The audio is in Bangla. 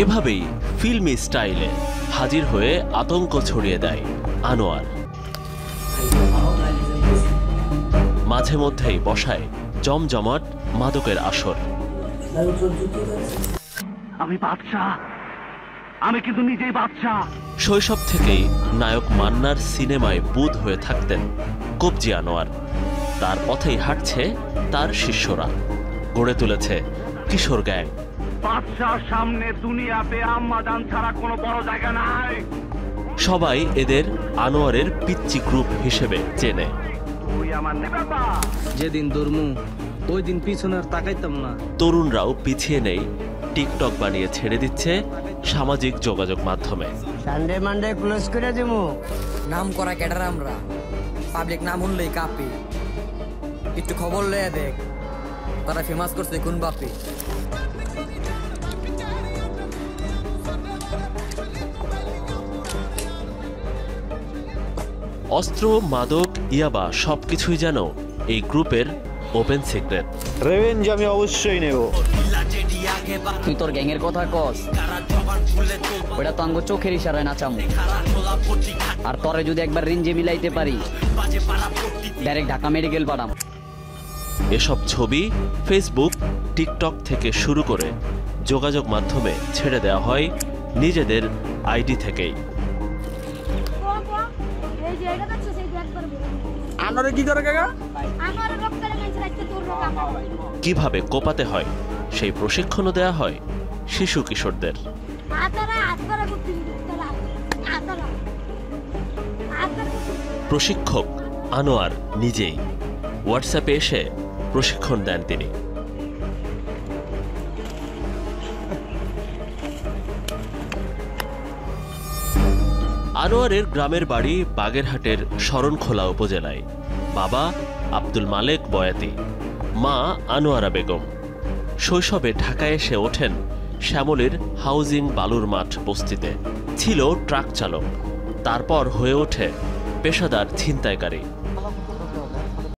এভাবেই ফিল্মি স্টাইলে হাজির হয়ে আতঙ্ক ছড়িয়ে দেয় আনোয়ার। মাঝে মধ্যেই বসায় জমজমাট মাদকের আসর। আমি বাদশা, আমি কিন্তু নিজেই বাদশা। শৈশব থেকেই নায়ক মান্নার সিনেমায় বুঁদ হয়ে থাকতেন কবজি আনোয়ার। তার পথেই হাঁটছে তার শিষ্যরা, গড়ে তুলেছে কিশোর গ্যাং। বাদশার সামনে দুনিয়াতে আম্মাজান ছাড়া কোনো বড় জায়গা নাই। সবাই এদের আনোয়ারের পিচ্চি গ্রুপ হিসেবে চেনে। তুই আমার নেবা, যেদিন ধর্মু ওই দিন পিছনের তাকাইতাম না। তরুণরাও পিছিয়ে নেই, টিকটক বানিয়ে ছেড়ে দিচ্ছে সামাজিক যোগাযোগ মাধ্যমে। সানডে মানডে ক্লোজ করে দিমু। নাম করা ক্যাডার আমরা, পাবলিক নাম শুনলেই কাঁপি। একটু খবর লয়ে দেখ তারা ফেমাস করছে কোন বাপি। অস্ত্র, মাদক, ইয়াবা সবকিছুই যেন এই গ্রুপের ওপেন সিক্রেট। রেভেঞ্জ আমি অবশ্যই নেব। তুই তোর গ্যাংয়ের কথা কস, ওটা তো আঙ্গ চোখের ইশারায় নাচামু। আর তরে যদি একবার রেঞ্জে মিলাইতে পারি, ডাইরেক্ট ঢাকা মেডিকেল পাঠাম। এসব ছবি ফেসবুক, টিকটক থেকে শুরু করে যোগাযোগ মাধ্যমে ছেড়ে দেওয়া হয় নিজেদের আইডি থেকেই। কিভাবে কোপাতে হয় সেই প্রশিক্ষণও দেয়া হয় শিশু কিশোরদের। প্রশিক্ষক আনোয়ার নিজেই হোয়াটসঅ্যাপে এসে প্রশিক্ষণ দেন তিনি। আনোয়ারের গ্রামের বাড়ি বাগেরহাটের শরণখোলা উপজেলায়। বাবা আব্দুল মালেক বয়াতি, মা আনোয়ারা বেগম। শৈশবে ঢাকায় এসে ওঠেন শ্যামলীর হাউজিং বালুর মাঠ বস্তিতে। ছিল ট্রাক চালক, তারপর হয়ে ওঠে পেশাদার ছিনতাইকারী।